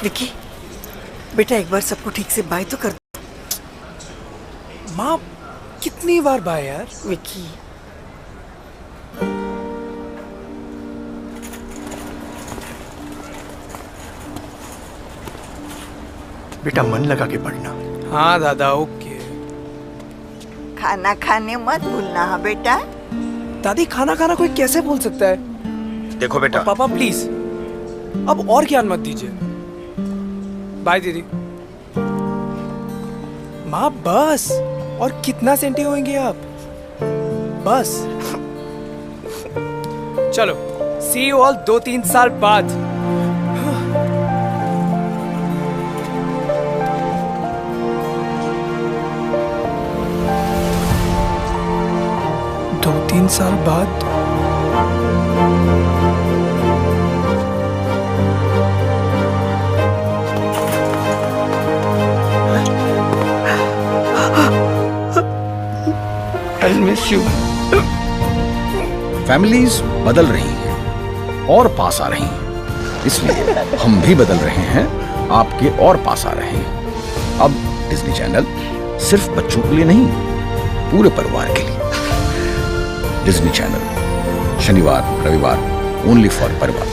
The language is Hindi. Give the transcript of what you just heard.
विकी, बेटा एक बार सबको ठीक से बाय तो कर। माँ कितनी बार बाय यार। विकी, बेटा मन लगा के पढ़ना। हाँ दादा, ओके। खाना खाने मत भूलना। हाँ बेटा। दादी, खाना खाना कोई कैसे भूल सकता है? देखो बेटा, पापा प्लीज अब और ज्ञान मत दीजिए। बाय दीदी। माँ बस, और कितना सेंटी होंगे आप? बस चलो, सी यू ऑल 2-3 साल बाद। दो तीन साल बाद I'll miss you. फैमिलीज बदल रही हैं और पास आ रही हैं, इसलिए हम भी बदल रहे हैं, आपके और पास आ रहे हैं। अब डिज्नी चैनल सिर्फ बच्चों के लिए नहीं, पूरे परिवार के लिए। डिज्नी चैनल शनिवार रविवार ओनली फॉर परिवार।